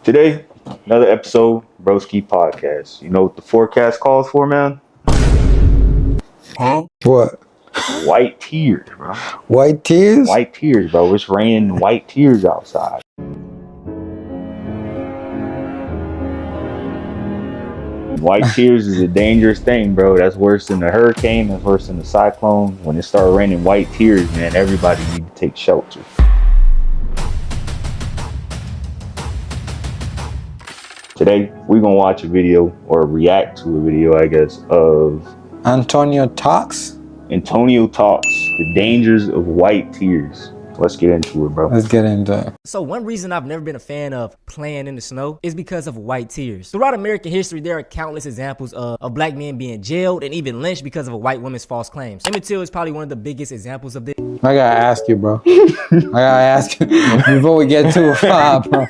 Today, another episode, Broski podcast. You know what the forecast calls for, man? Huh? What? White tears, bro. White tears? White tears, bro. It's raining white tears outside. White tears is a dangerous thing, bro. That's worse than the hurricane. That's worse than the cyclone. When it starts raining white tears, man, everybody need to take shelter. Today, we're going to watch a video, or react to a video, I guess, of Antonio Talks? Antonio Talks, the dangers of white tears. Let's get into it, bro. Let's get into it. So one reason I've never been a fan of playing in the snow is because of white tears. Throughout American history, there are countless examples of black men being jailed and even lynched because of a white woman's false claims. Emmett Till is probably one of the biggest examples of this. I gotta ask you, bro. I gotta ask you before we get too far, bro.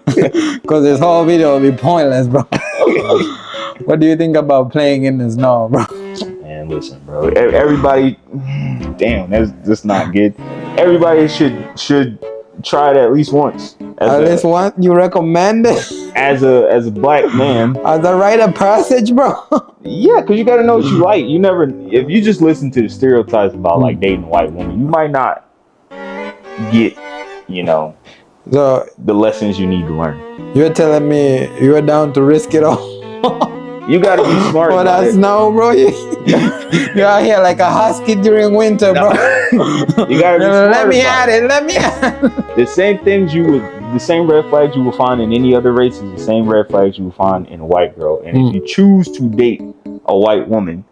Because this whole video will be pointless, bro. What do you think about playing in the snow, bro? Man, listen, bro. Everybody, damn, that's not good. Everybody should try it at least once. At least once? You recommend it? As a black man. As a rite of passage, bro? Yeah, because you got to know what you like. You never, if you just listen to the stereotypes about like dating a white woman, you might not get, So the lessons you need to learn. you're telling me you're down to risk it all? You got to be smart. For that snow, bro. You're out here like a husky during winter, bro. You gotta be smart. Let me at it. The same red flags you will find in any other race is the same red flags you will find in a white girl. And if you choose to date a white woman,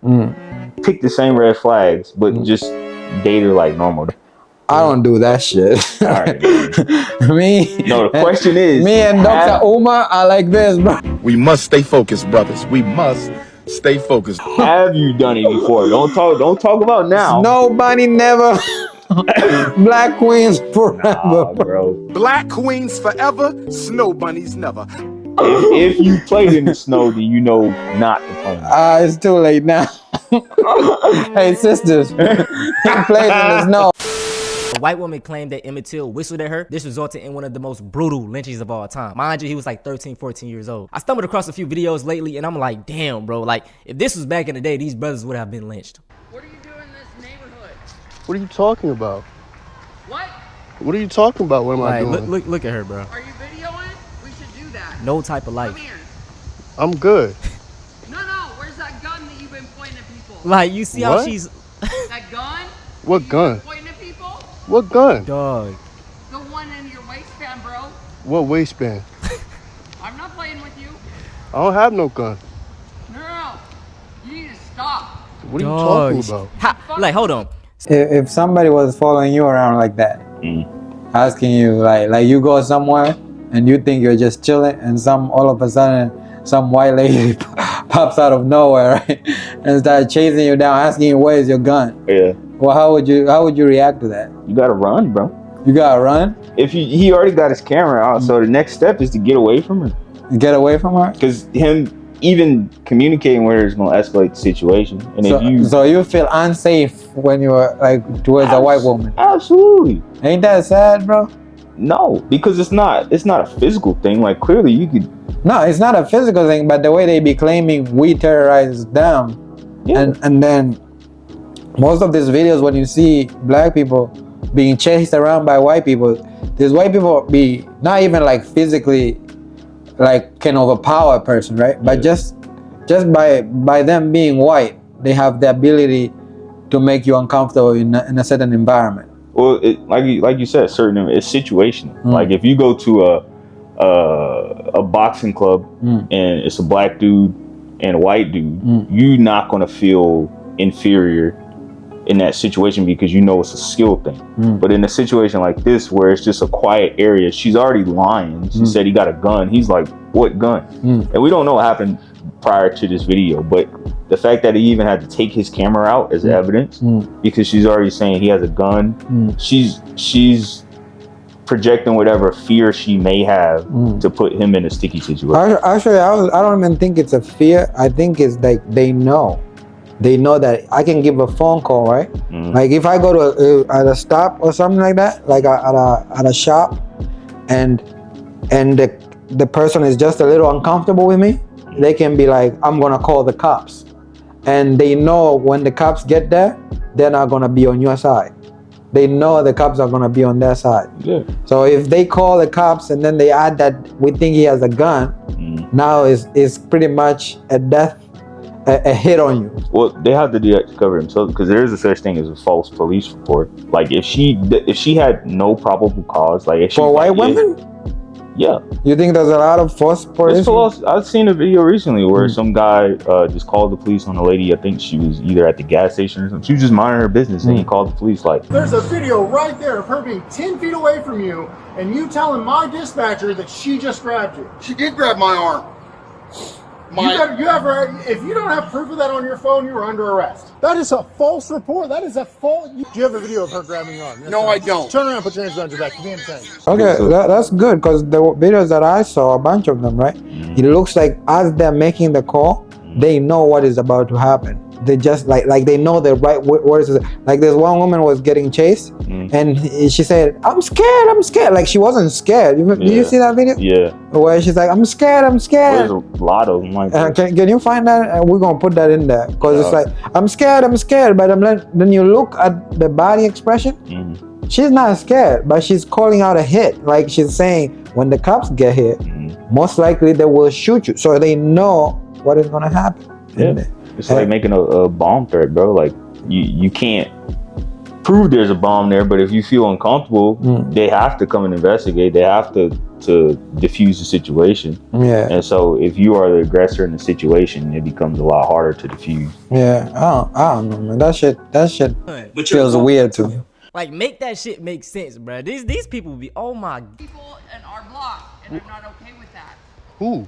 pick the same red flags, but just date her like normal. I don't do that shit. All right. The question is, me and Dr. Umar are like this, bro. We must stay focused, brothers. We must stay focused. Have you done it before? Don't talk about now. Nobody never. Black queens forever, nah, bro. Black queens forever, snow bunnies never. If you played in the snow, then you know not to play. It's too late now. Hey, sisters, played in the snow. A white woman claimed that Emmett Till whistled at her. This resulted in one of the most brutal lynchings of all time. Mind you, he was like 13, 14 years old. I stumbled across a few videos lately and I'm like, damn, bro. Like, if this was back in the day, these brothers would have been lynched. What are you doing in this neighborhood? What are you talking about? What? What are you talking about? What am I Like, doing? look at her, bro. Are you videoing? We should do that. No type of life. Come here. I'm good. No, where's that gun that you've been pointing at people? Like, you see how What? she's... That gun? What gun? Pointing at people? What gun? Dog. The one in your waistband, bro. What waistband? I'm not playing with you. I don't have no gun. No. You need to stop. What are you talking about? Like, hold on. If somebody was following you around like that, asking you like you go somewhere and you think you're just chilling, and all of a sudden some white lady pops out of nowhere, right, and starts chasing you down, asking you where's your gun. Yeah. Well, how would you react to that? You gotta run, bro. You gotta run. If he already got his camera out, so the next step is to get away from her. Get away from her. Because him even communicating with her is gonna escalate the situation. And So you feel unsafe when you're like towards a white woman. Absolutely. Ain't that sad, bro? No, because it's not a physical thing. Like, clearly you could. No, it's not a physical thing, but the way they be claiming we terrorize them, Yeah. and then most of these videos when you see black people being chased around by white people, these white people be not even like physically like can overpower a person, right? But just by them being white, they have the ability to make you uncomfortable in a certain environment. Well, like you said, it's situational. Like if you go to a boxing club and it's a black dude and a white dude, you're not gonna feel inferior in that situation because you know it's a skill thing. But in a situation like this where it's just a quiet area, she's already lying. She said he got a gun. He's like, what gun? And we don't know what happened prior to this video, but the fact that he even had to take his camera out as evidence because she's already saying he has a gun. She's projecting whatever fear she may have to put him in a sticky situation. Actually, I don't even think it's a fear. I think it's like they know that I can give a phone call, right? Like if I go to at a stop or something like that, like at a shop, and the person is just a little uncomfortable with me, they can be like, I'm gonna call the cops. And they know when the cops get there, they're not gonna be on your side. They know the cops are gonna be on their side. Yeah. So if they call the cops and then they add that we think he has a gun, now is pretty much a death, a hit on you. Well, they have to do that to cover themselves because there is a such thing as a false police report. Like if she had no probable cause, like if she For white women? Yeah. You think there's a lot of false police? I've seen a video recently where some guy just called the police on a lady. I think she was either at the gas station or something. She was just minding her business and he called the police like. There's a video right there of her being 10 feet away from you and you telling my dispatcher that she just grabbed you. She did grab my arm. If you don't have proof of that on your phone, you're under arrest. That is a false report. That is a false. Do you have a video of her grabbing your arm? Yes, No, I don't. Turn around, put your hands behind your back. You can't say. Okay, that's good because the videos that I saw, a bunch of them, right? It looks like as they're making the call, they know what is about to happen. They just like they know the right words. Like this one woman was getting chased, and she said, "I'm scared." Like she wasn't scared. Did you see that video? Yeah. Where she's like, "I'm scared." There's a lot of them like that. Can you find that? And we're gonna put that in there because it's like, "I'm scared." But then you look at the body expression. She's not scared, but she's calling out a hit. Like she's saying, when the cops get here, most likely they will shoot you. So they know what is gonna happen. Yeah. It's like making a bomb threat, bro. Like you can't prove there's a bomb there, but if you feel uncomfortable, they have to come and investigate. They have to defuse the situation. Yeah. And so if you are the aggressor in the situation, it becomes a lot harder to defuse. Yeah. I don't know, man. That shit feels weird to me. Like, make that shit make sense, bro. These people be, oh my. People in our block, and I'm not okay with that. Who?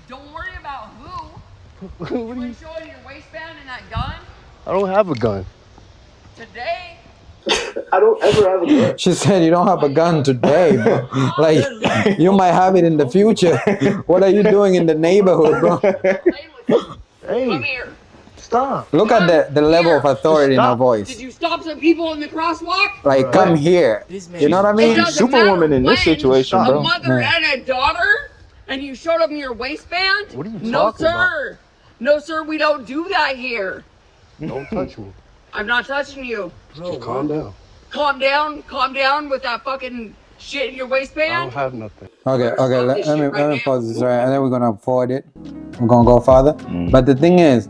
Don't worry about who. What You are you? been showing your waistband and that gun I don't have a gun. today. She said you don't have a gun today, bro. Like you might have it in the future. What are you doing in the neighborhood, bro? Come here. Stop. Look at the level of authority in her Did voice. you stop some people in the crosswalk? Like, come here. You know what I It mean? doesn't Superwoman matter in this when situation, bro. A mother Yeah. and a daughter, and you showed them your waistband? What are you No, talking about? sir. No, sir, we don't do that here. Don't touch me. I'm not touching you. Just calm down. Calm down with that fucking shit in your I waistband. don't have nothing. Okay. Let me pause this right, and then we're gonna forward it. We're gonna go farther. But the thing is,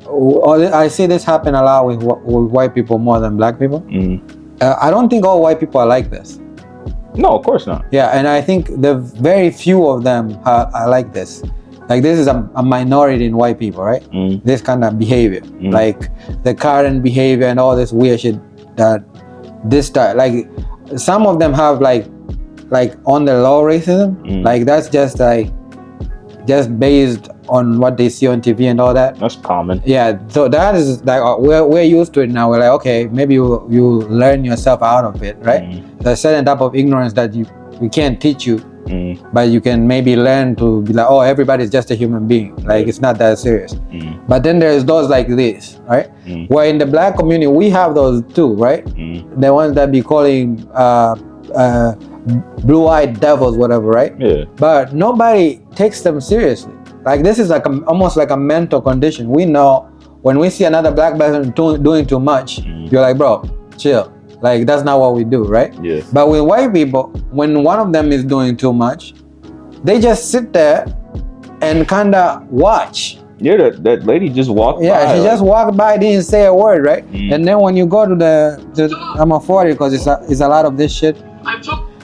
I see this happen a lot with white people more than black people. I don't think all white people are like this. No, of course not. Yeah, and I think the very few of them are like this. Like this is a minority in white people, right? This kind of behavior, like the current behavior and all this weird shit that this time, like some of them have like on the low racism, like that's just based on what they see on TV and all that. That's common. Yeah, so that is like we're used to it now. We're like, okay, maybe you learn yourself out of it, right? There's a certain type of ignorance that we can't teach you, but you can maybe learn to be like, oh, everybody's just a human being. Like it's not that serious. But then there's those like this, right? Where in the black community we have those too, right? The ones that be calling blue-eyed devils, whatever, right? Yeah. But nobody takes them seriously. Like this is like almost like a mental condition. We know when we see another black person doing too much, you're like, bro, chill. Like that's not what we do, right? Yeah. But with white people, when one of them is doing too much, they just sit there and kind of watch. Yeah, that lady just walked by. Yeah, she just walked by, didn't say a word, right? And then when you go to I'm a 40 because it's a lot of this shit,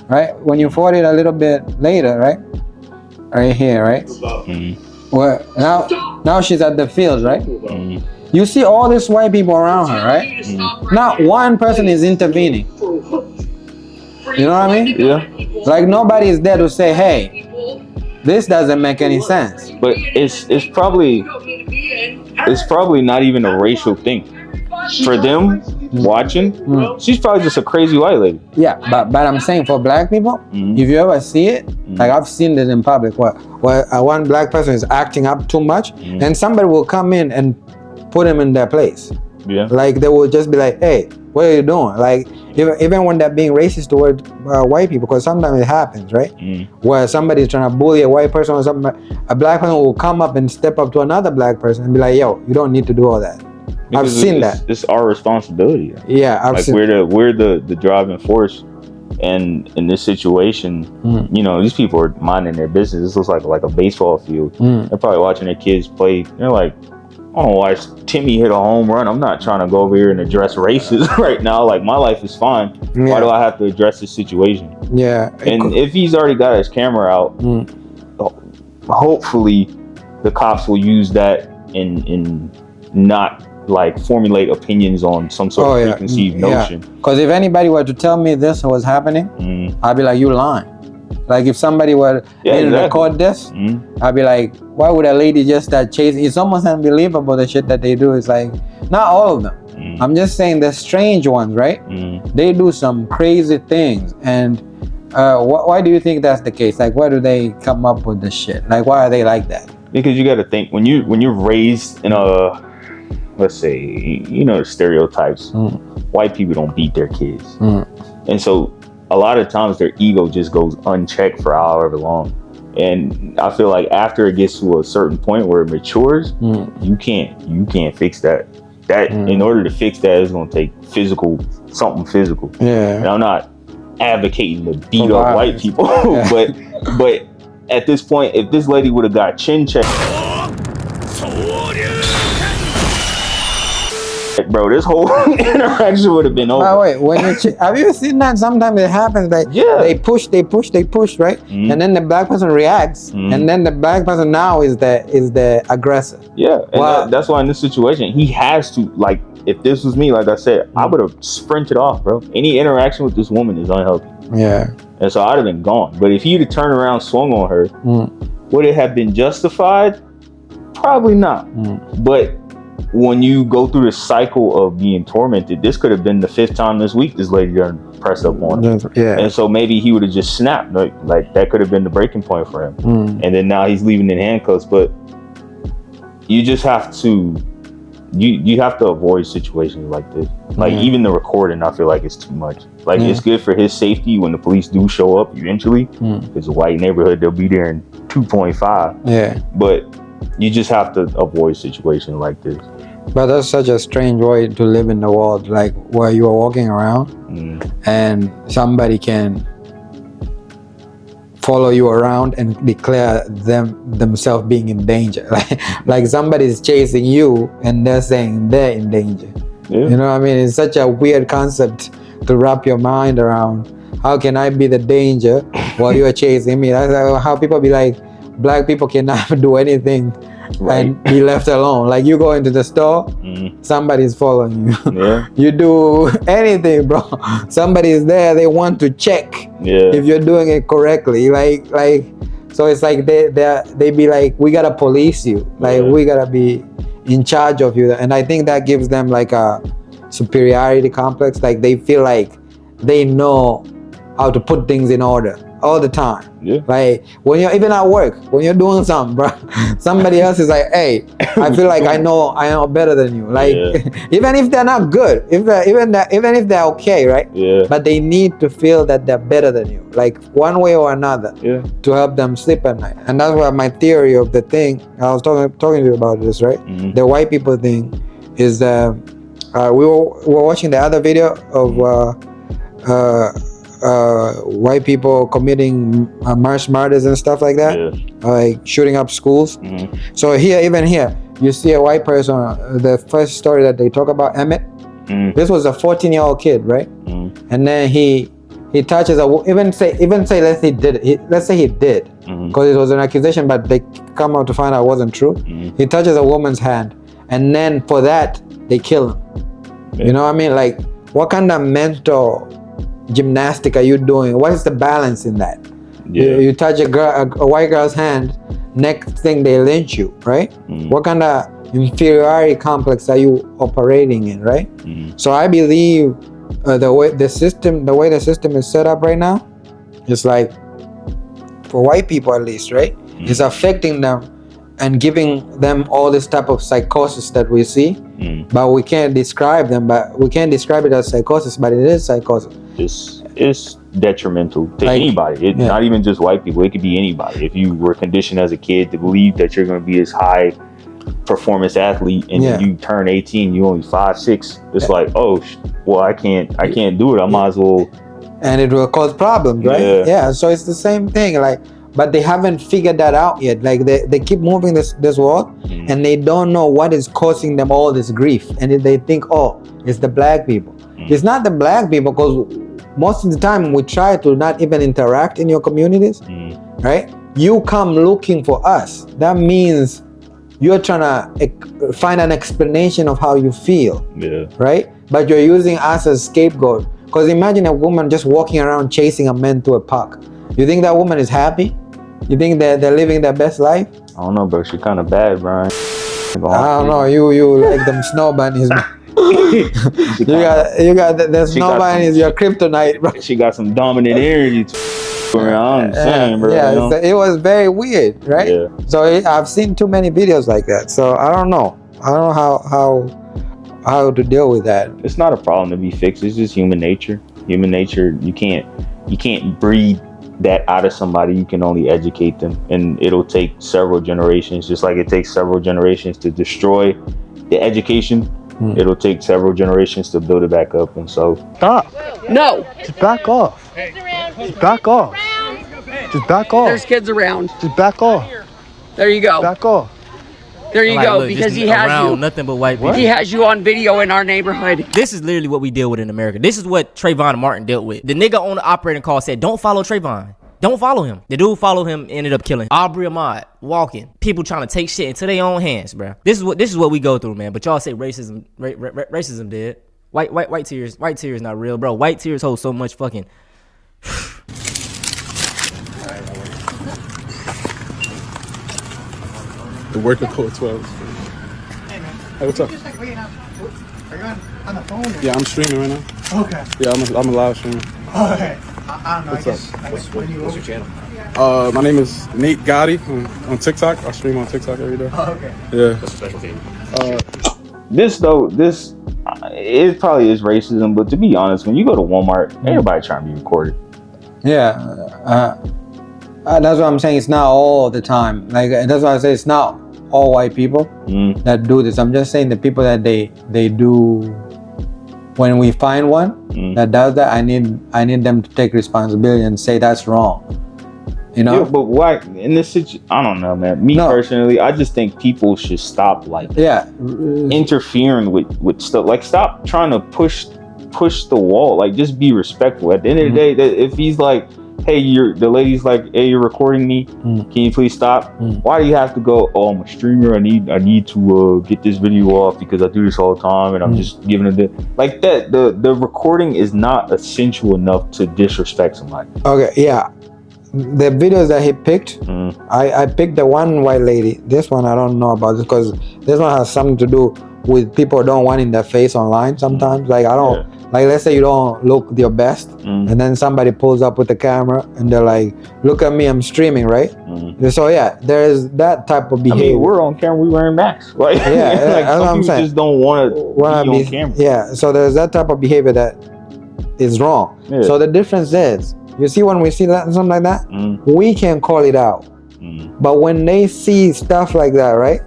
right? When you 40 it a little bit later, right? Right here, right? Well, now she's at the field, right? You see all these white people around her, right? Not one person is intervening. You know what I mean? Yeah. Like nobody is there to say, hey, this doesn't make any sense. But it's probably not even a racial thing. For them watching, she's probably just a crazy white lady. Yeah, but I'm saying for black people, if you ever see it, like I've seen this in public, where one black person is acting up too much, and somebody will come in and put him in their place. Yeah. Like they will just be like, "Hey, what are you doing?" Like even when they're being racist toward white people, because sometimes it happens, right? Where somebody's trying to bully a white person or something, a black person will come up and step up to another black person and be like, "Yo, you don't need to do all that." I've seen that. It's our responsibility. Yeah, I've like seen. we're the driving force, and in this situation, you know, these people are minding their business. This looks like a baseball field. They're probably watching their kids play. They're like, I don't watch Timmy hit a home run. I'm not trying to go over here and address races right now. Like, my life is fine. Why do I have to address this situation? Yeah. And if he's already got his camera out, hopefully the cops will use that and not like formulate opinions on some sort of preconceived notion. Because if anybody were to tell me this was happening, I'd be like, you lying. Like if somebody were to record this, I'd be like, why would a lady just start chasing? It's almost unbelievable the shit that they do. It's like, not all of them. I'm just saying the strange ones, right? They do some crazy things. And why do you think that's the case? Like, why do they come up with this shit? Like, why are they like that? Because you got to think, when you're raised in a, let's say, you know, the stereotypes, white people don't beat their kids. And so a lot of times their ego just goes unchecked for however long. And I feel like after it gets to a certain point where it matures, you can't fix that. In order to fix that, it's going to take something physical. Yeah. And I'm not advocating to beat up white people, but at this point, if this lady would have got chin checked, bro, this whole interaction would have been over. By the way, when you have you seen that? Sometimes it happens that they push, right? And then the black person reacts, and then the black person now is the aggressor. Yeah, and that's why in this situation, he has to, like, if this was me, like I said, I would have sprinted off, bro. Any interaction with this woman is unhealthy. Yeah. And so I'd have been gone. But if he'd have turned around, swung on her, would it have been justified? Probably not. But when you go through the cycle of being tormented, this could have been the 5th time this week this lady done pressed up on him. Yeah. And so maybe he would have just snapped. Like that could have been the breaking point for him. And then now he's leaving in handcuffs. But you just have to you have to avoid situations like this. Like even the recording, I feel like it's too much. Like it's good for his safety when the police do show up eventually. It's a white neighborhood, they'll be there in 2.5. Yeah. But you just have to avoid situations like this. But that's such a strange way to live in the world, like where you are walking around and somebody can follow you around and declare themselves being in danger. Like somebody's chasing you and they're saying they're in danger. You know what I mean? It's such a weird concept to wrap your mind around. How can I be the danger while you're chasing me? That's like how people be like, black people cannot do anything and be left alone. Like you go into the store, somebody's following you. You do anything, bro, somebody is there. They want to check if you're doing it correctly. Like so it's like they be like, we gotta police you. Like we gotta be in charge of you. And I think that gives them like a superiority complex. Like they feel like they know how to put things in order all the time. Like when you're even at work, when you're doing something, bro, somebody else is like, hey, I feel like I know better than you. Like even if they're not good, even if they're okay, right? But they need to feel that they're better than you, like one way or another, to help them sleep at night. And that's what my theory of the thing, I was talking to you about this, right? The white people thing is we were watching the other video of white people committing mass murders and stuff like that, like shooting up schools. So even here, you see a white person. The first story that they talk about, Emmett. This was a 14-year-old kid, right? And then he touches even say let's say he did, because it was an accusation, but they come out to find out it wasn't true. He touches a woman's hand, and then for that they kill him. You know what I mean? Like, what kind of mental gymnastic are you doing? What is the balance in that? You touch a white girl's hand, next thing they lynch you, right? What kind of inferiority complex are you operating in, right? So I believe the way the system is set up right now, it's like, for white people at least, right? It's affecting them and giving them all this type of psychosis that we see. but we can't describe them. But we can't describe it as psychosis, but it is psychosis. It's detrimental to anybody. It's not even just white people. It could be anybody. If you were conditioned as a kid to believe that you're going to be this high performance athlete, and then you turn 18, you only 5, 6. It's like, oh, well, I can't do it. I might as well. And it will cause problems, right? Yeah. So it's the same thing. Like, but they haven't figured that out yet. Like they keep moving this world, and they don't know what is causing them all this grief, and they think, oh, it's the black people. It's not the black people, because most of the time we try to not even interact in your communities, right? You come looking for us. That means you're trying to find an explanation of how you feel, right? But you're using us as scapegoat. Because imagine a woman just walking around chasing a man to a park. You think that woman is happy? You think that they're living their best life? I don't know, bro. She kind of bad, Brian. I don't know. You like them snow bunnies. you got the snow bunnies. Your kryptonite, bro. She got some dominant energy. I'm saying, bro. Yeah, so it was very weird, right? Yeah. So I've seen too many videos like that. So I don't know. I don't know how to deal with that. It's not a problem to be fixed. It's just human nature. Human nature. You can't breed that out of somebody. You can only educate them, and it'll take several generations. Just like it takes several generations to destroy the education, it'll take several generations to build it back up. And so Stop. No. Just back off. Just back off. Just back off. There's kids around. Just back off. There you go. Back off. There you Like, go, look, because just he has around you. nothing but white people. He has you on video in our neighborhood. This is literally what we deal with in America. This is what Trayvon Martin dealt with. The nigga on the operating call said, don't follow Trayvon. Don't follow him. The dude followed him, ended up killing Aubrey Ahmad, walking. People trying to take shit into their own hands, bro. This is what we go through, man. But y'all say racism dead. White tears not real, bro. White tears hold so much fucking. The worker code 12. Hey, what's up? Are you on the phone? Yeah, I'm streaming right now. Okay. Yeah, I'm a live streamer. Okay. I don't know. What's your channel? My name is Nate Gotti on TikTok. I stream on TikTok every day. Oh, okay. Yeah. What's your specialty? This it probably is racism, but to be honest, when you go to Walmart, everybody trying to be recorded. Yeah. That's what I'm saying. It's not all the time. Like, that's why I say it's not all white people that do this. I'm just saying the people that they do. When we find one that does that, I need them to take responsibility and say that's wrong. You know? Yeah, but why in this situation? I don't know, man. Personally, I just think people should stop interfering with stuff. Like, stop trying to push the wall. Like, just be respectful. At the end of the day, if he's like, hey, the lady's like, hey, you're recording me. Can you please stop? Why do you have to go, oh, I'm a streamer. I need to get this video off because I do this all the time and I'm just giving it like that. The recording is not essential enough to disrespect somebody. Okay, yeah. The videos that he picked, I picked the one white lady. This one I don't know about because this one has something to do with people don't want in their face online sometimes. Like, I don't. Like, let's say you don't look your best, and then somebody pulls up with the camera, and they're like, look at me, I'm streaming, right? So, yeah, there is that type of behavior. I mean, we're on camera, we wearing masks. Like, like that's what I'm saying. Just don't want to be on camera. Yeah, so there's that type of behavior that is wrong. Yeah. So the difference is, you see when we see that something like that, we can call it out. But when they see stuff like that, right?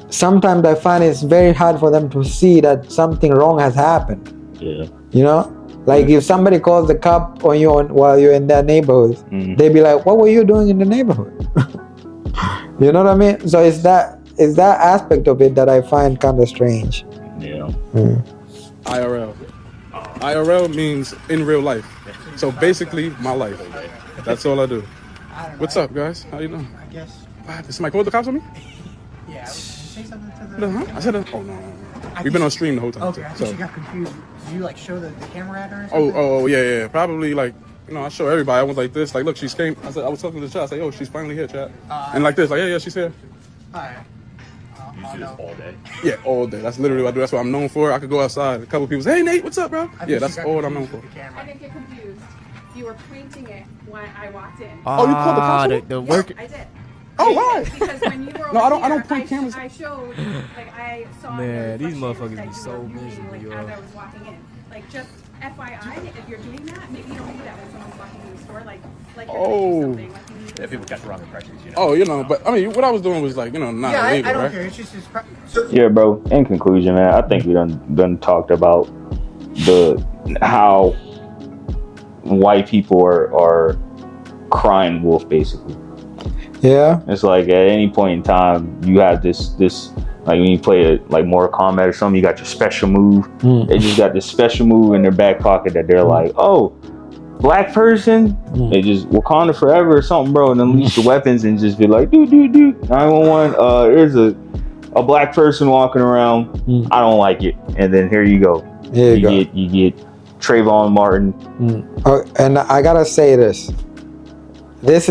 Sometimes I find it's very hard for them to see that something wrong has happened. Yeah. You know? Like, if somebody calls the cop on you while you're in that neighborhood, they'd be like, what were you doing in the neighborhood? You know what I mean? So it's that aspect of it that I find kind of strange. Yeah. IRL. IRL means in real life. So basically, my life. That's all I do. What's up, guys? How you doing? I guess. Did somebody call the cops on me? Yeah. Say something to I said, oh no. We've been on stream the whole time. Okay, I think you got confused. Did you like show the camera at her or something? Oh yeah. Probably like, I show everybody. I was like this, like, look, she's came. I said, I was talking to the chat. I said, yo, she's finally here, chat. And like this, like, yeah, she's here. Alright. You do this all day? Yeah, all day. That's literally what I do. That's what I'm known for. I could go outside. A couple people say, hey, Nate, what's up, bro? Yeah, that's all I'm known for. I didn't get confused. You were pointing it when I walked in. Oh, you called the cops? The work. I did. Oh, why? Because when you were No, I don't here, point cameras. I showed, like, I saw Man, the these reflection motherfuckers that be you so were moving, miserable, like, yo. as I was walking in. Like, just FYI, if you're doing that, maybe you don't do that when someone's walking in the store. Like you're gonna do something. Like, you need to Yeah, people got the wrong impressions, you know. Oh, you know, but I mean, what I was doing was like, you know, not illegal, I don't right? care. It's just Yeah, bro. In conclusion, man, I think we done talked about how white people are crying wolf, basically. Yeah. It's like at any point in time, you have this like when you play like Mortal Kombat or something, you got your special move. They just got this special move in their back pocket that they're like, oh, black person, they just Wakanda forever or something, bro, and unleash the weapons and just be like, do 911. There's a black person walking around. I don't like it, and then here you go. You get Trayvon Martin. And I gotta say this. This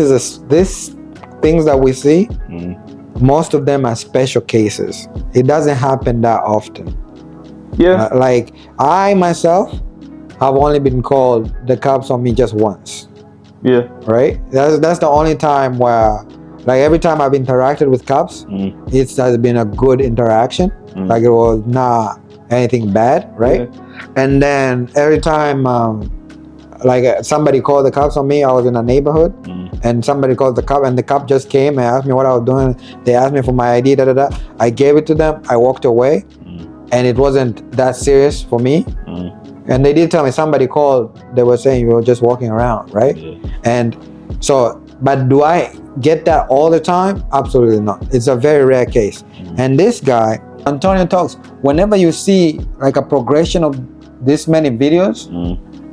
things that we see. Most of them are special cases. It doesn't happen that often. Yeah. Like I myself have only been called the cops on me just once. Yeah. Right? That's the only time where, like, every time I've interacted with cops, it has been a good interaction. Like it was not anything bad, right? Yeah. And then every time like somebody called the cops on me, I was in a neighborhood, and somebody called the cop, and the cop just came and asked me what I was doing. They asked me for my ID, I gave it to them. I walked away, and it wasn't that serious for me. And they did tell me somebody called. They were saying you were just walking around, right? Yeah. And so, but do I get that all the time? Absolutely not. It's a very rare case. And this guy, Antonio Talks, whenever you see like a progression of this many videos,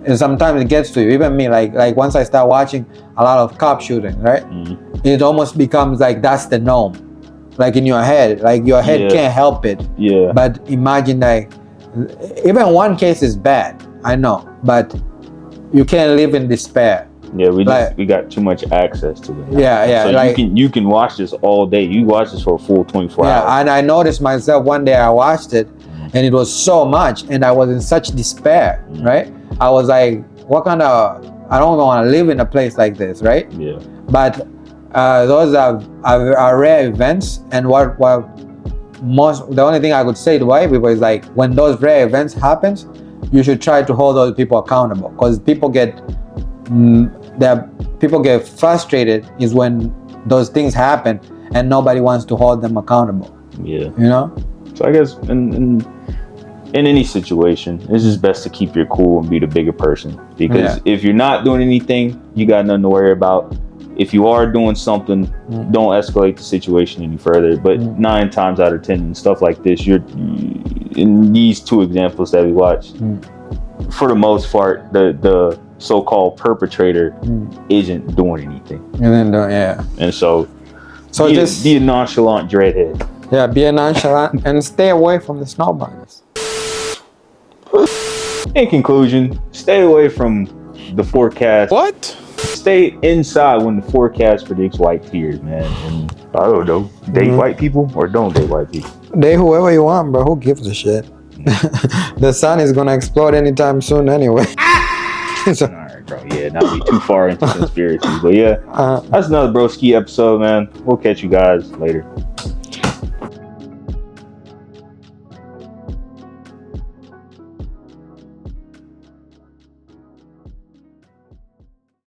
and sometimes it gets to you. Even me, like once I start watching a lot of cop shooting, right? It almost becomes like that's the norm. Like in your head, like your head can't help it. Yeah. But imagine like, even one case is bad, I know, but you can't live in despair. Yeah, we got too much access to it now. Yeah, so like, you can watch this all day. You watch this for a full 24 hours. Yeah, and I noticed myself one day I watched it, and it was so much, and I was in such despair, right? I was like, what kind of, I don't want to live in a place like this, right? Yeah. But those are rare events, and the only thing I could say to white people is like, when those rare events happens, you should try to hold those people accountable, because people get frustrated is when those things happen and nobody wants to hold them accountable. Yeah. You know? So I guess in any situation, it's just best to keep your cool and be the bigger person, because if you're not doing anything, you got nothing to worry about. If you are doing something, don't escalate the situation any further. But 9 times out of 10 and stuff like this, you're in these 2 examples that we watched, for the most part, the so-called perpetrator isn't doing anything. And so just be a nonchalant dreadhead. Yeah, be a nonchalant and stay away from the snowbirds. In conclusion, stay away from the forecast. What? Stay inside when the forecast predicts white tears, man. And I don't know, date white people or don't date white people. Date whoever you want, bro. Who gives a shit? The sun is gonna explode anytime soon anyway. All right, bro. Yeah, not be too far into conspiracies, but yeah, that's another Broski episode, man. We'll catch you guys later.